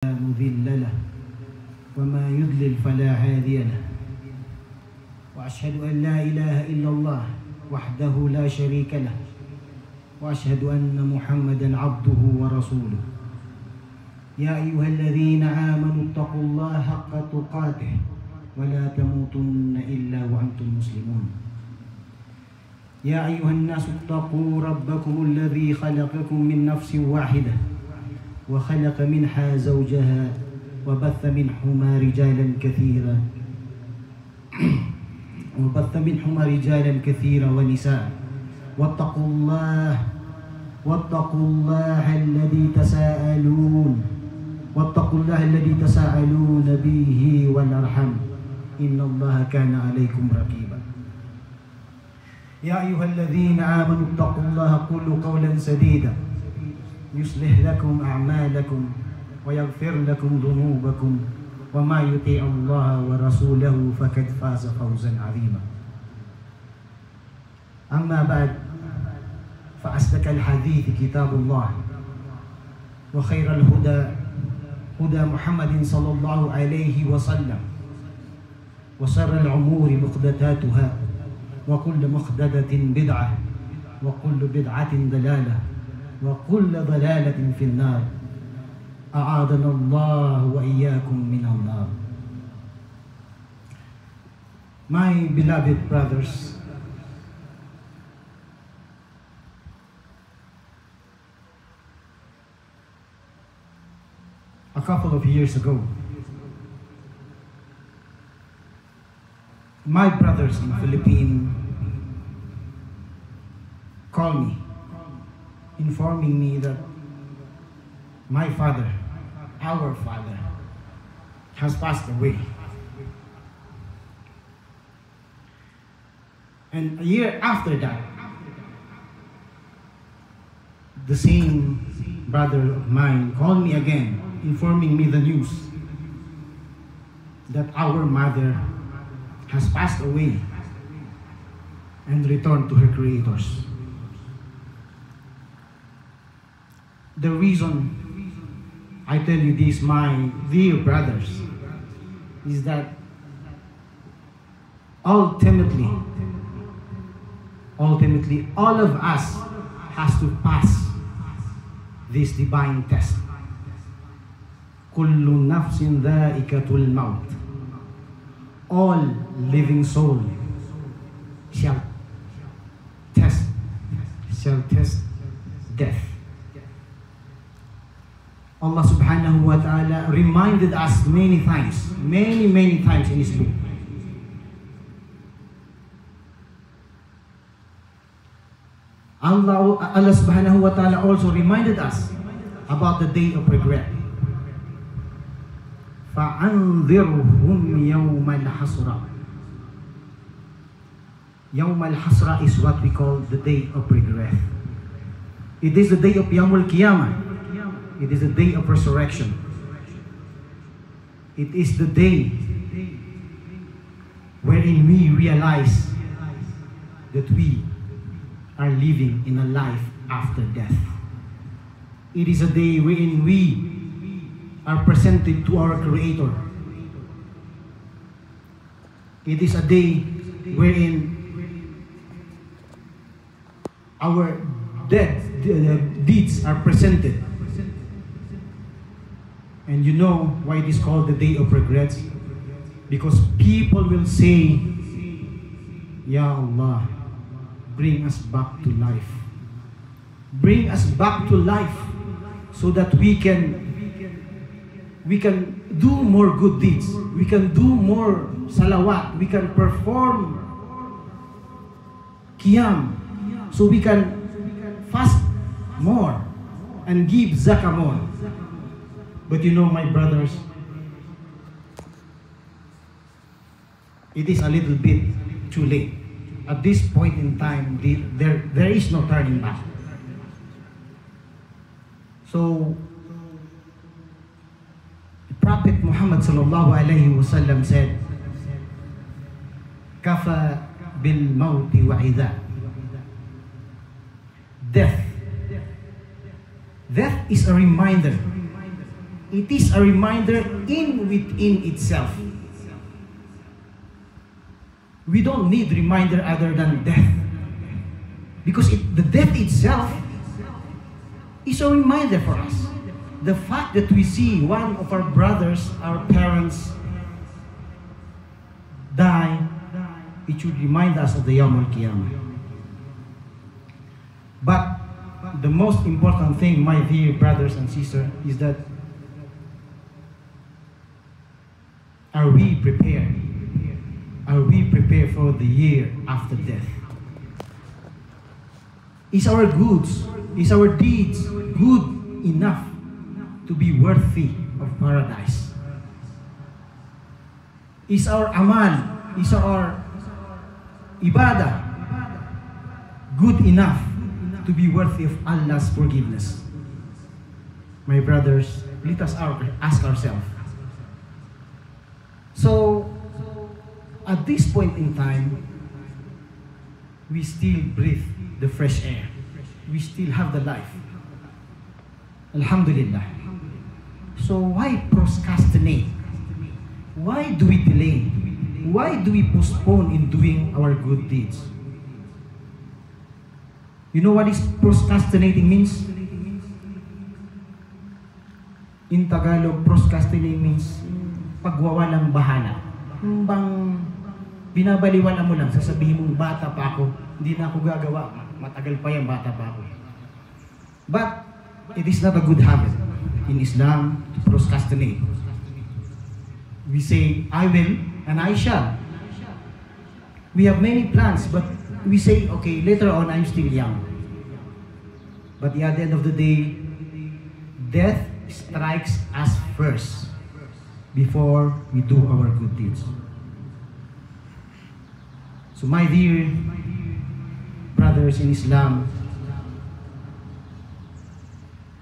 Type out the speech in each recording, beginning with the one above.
مضل له وما يضلل فلا هادي له وأشهد أن لا إله إلا الله وحده لا شريك له وأشهد أن محمدا عبده ورسوله يا أيها الذين آمنوا اتقوا الله حق تقاته ولا تموتن إلا وأنتم مسلمون يا أيها الناس اتقوا ربكم الذي خلقكم من نفس واحدة وخلق منها زوجها وبث منهما رجالا كثيرا ونساء واتقوا الله الذي تساءلون به والأرحام إن الله كان عليكم رقيبا يا أيها الذين آمنوا اتقوا الله قولوا قولا سديدا يصلح لكم أعمالكم ويغفر لكم ذنوبكم وما يطيع الله ورسوله فقد فاز فوزا عظيما أما بعد فأصدق الحديث كتاب الله وخير الهدى هدى محمد صلى الله عليه وسلم وشر الأمور محدثاتها وكل محدثة بدعة وكل بدعة ضلالة وكل ضلالة في النار أعاذنا الله وإياكم من النار. My beloved brothers, a couple of years ago, my brothers in the Philippines called me, informing me that my father, our father, has passed away. And a year after that, the same brother of mine called me again, informing me the news that our mother has passed away and returned to her creators. The reason I tell you this, my dear brothers, is that ultimately, all of us has to pass this divine test. Kullu nafsin dha'iqatul maut. All living soul shall test death. Allah subhanahu wa ta'ala reminded us many times in His book. Allah subhanahu wa ta'ala also reminded us about the day of regret. فَأَنذِرْهُمْ يَوْمَ الْحَسْرَةِ. Yawm al-Hasra is what we call the day of regret. It is the day of Yawm al-Qiyamah. It is the day of resurrection. It is the day wherein we realize that we are living in a life after death. It is a day wherein we are presented to our Creator. It is a day wherein our deeds are presented. And you know why it is called the day of regrets? Because people will say, Ya Allah, bring us back to life. Bring us back to life so that we can do more good deeds. We can do more salawat. We can perform qiyam. So we can fast more and give zakah more. But you know, my brothers, it is a little bit too late. At this point in time, there is no turning back. So, the Prophet Muhammad sallallahu alaihi wasallam said, "Kafa bil mauti wa'idha." Death is a reminder It is a reminder within itself. We don't need reminder other than death. Because the death itself is a reminder for us. The fact that we see one of our brothers, our parents, die, it should remind us of the Yawm al-Qiyamah. But the most important thing, my dear brothers and sisters, is that are we prepared? Are we prepared for the year after death? Is our goods, is our deeds good enough to be worthy of paradise? Is our amal, is our ibadah good enough to be worthy of Allah's forgiveness? My brothers, let us ask ourselves. So, at this point in time, we still breathe the fresh air. We still have the life. Alhamdulillah. So why procrastinate? Why do we delay? Why do we postpone in doing our good deeds? You know what is procrastinating means? In Tagalog, procrastinating means pagwawalang bahala. Yung bang binabaliwala mo lang, sasabihin mong bata pa ako, hindi na ako gagawa, matagal pa yan, bata pa ako. But it is not a good habit in Islam to procrastinate. We say, I will and I shall. We have many plans, but we say, okay, later on, I'm still young. But at the end of the day, death strikes us first before we do our good deeds. So my dear brothers in Islam,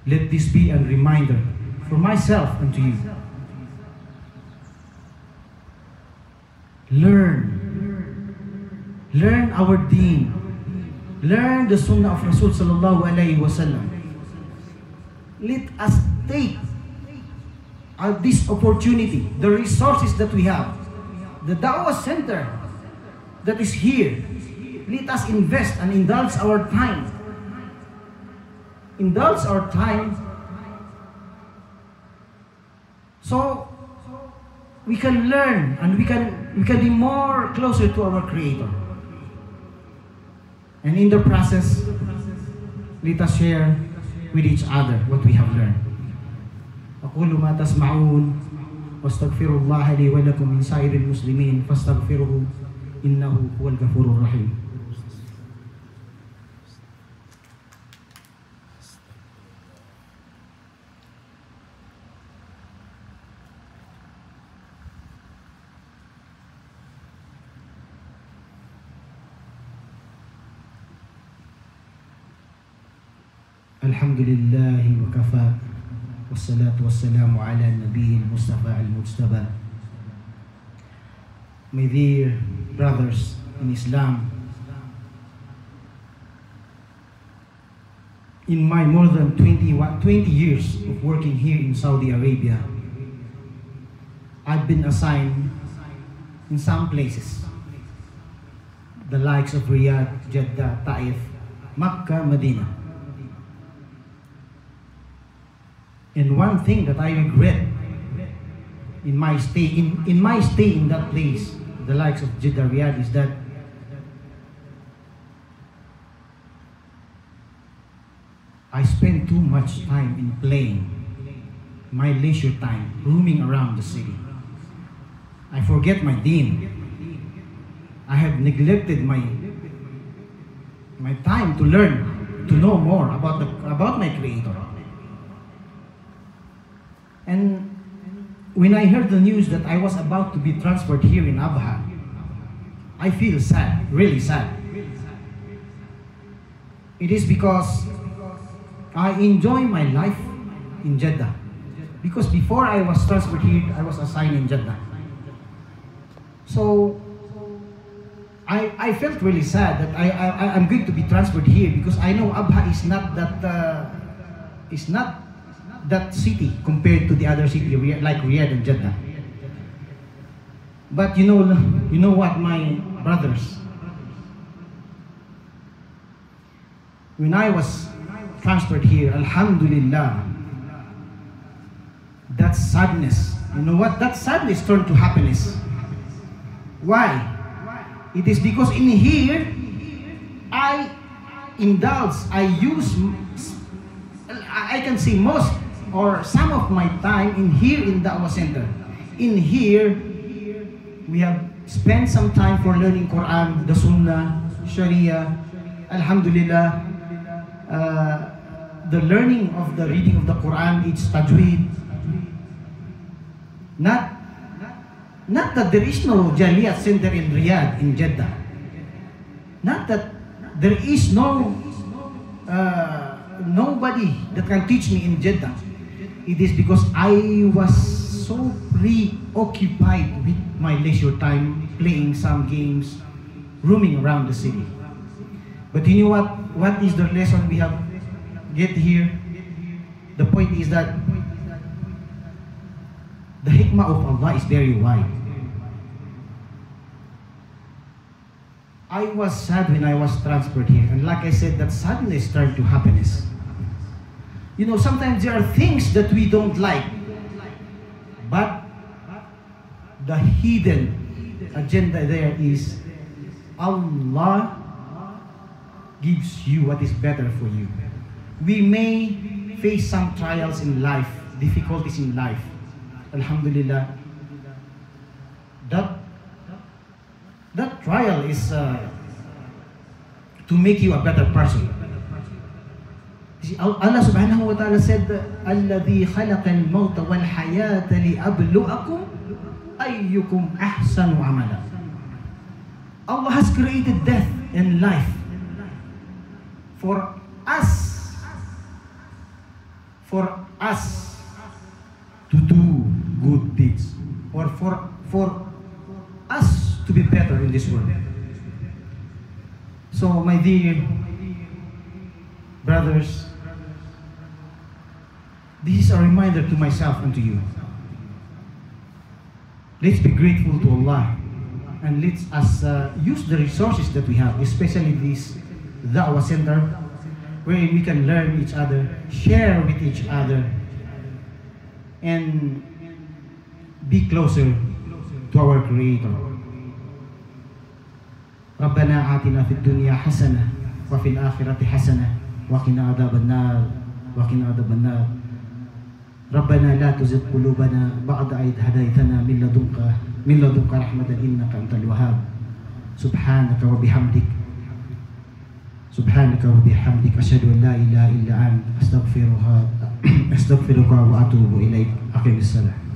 let this be a reminder for myself and to you. Learn our deen. Learn the sunnah of Rasul sallallahu alayhi wasallam. Let us take this opportunity, the resources that we have, the Dawah Center that is here. Let us invest and indulge our time. Indulge our time so we can learn and we can be more closer to our Creator. And in the process, let us share with each other what we have learned. أقول ما تسمعون واستغفر الله لي ولكم من سائر المسلمين فاستغفروه إنه هو الغفور الرحيم. الحمد لله وكفى والصلاة والسلام على النبي المصطفى المجتبى. My dear brothers in Islam, in my more than 20 years of working here in Saudi Arabia, I've been assigned in some places, the likes of Riyadh, Jeddah, Taif, Makkah, Medina. And one thing that I regret in my stay in that place, the likes of Jeddah, Riyadh, is that I spend too much time in playing, my leisure time, roaming around the city. I forget my deen. I have neglected my time to learn, to know more about my Creator. And when I heard the news that I was about to be transferred here in Abha, I feel sad, really sad. It is because I enjoy my life in Jeddah. Because before I was transferred here, I was assigned in Jeddah. So I felt really sad that I'm going to be transferred here because I know Abha is not that city compared to the other city like Riyadh and Jeddah. But you know what, my brothers? When I was transferred here, Alhamdulillah, that sadness, you know what? That sadness turned to happiness. Why? It is because in here, I can say most or some of my time in here in Dawah Center. In here, we have spent some time for learning Quran, the Sunnah, Sharia, Alhamdulillah, the learning of the reading of the Quran, its tajweed. Not that there is no Jaliyat Center in Riyadh, in Jeddah. Not that there is nobody that can teach me in Jeddah. It is because I was so preoccupied with my leisure time, playing some games, roaming around the city. But you know what? What is the lesson we have get here? The point is that the hikmah of Allah is very wide. I was sad when I was transferred here, and like I said, that sadness turned to happiness. You know, sometimes there are things that we don't like, but the hidden agenda there is Allah gives you what is better for you. We may face some trials in life, difficulties in life. Alhamdulillah, that trial is to make you a better person. Allah subhanahu wa ta'ala said, "Alladhi khalaqa al-mawta wal-hayata li'abluwakum ayyukum ahsanu amala." Allah has created death and life for us to do good deeds, or for us to be better in this world. So, my dear brothers, this is a reminder to myself and to you. Let's be grateful to Allah, and let's use the resources that we have, especially this Da'wah Center, where we can learn each other, share with each other, and be closer to our Creator. ربنا آتنا في الدنيا حسنة وفي الآخرة حسنة وقنا عذاب النار ربنا لا تزغ قلوبنا بعد إذ هديتنا من لدنك رحمة إنك أنت الوهاب سبحانك وبحمدك أشهد أن لا إله إلا أنت أستغفرك وأتوب إليك. أقم الصلاة.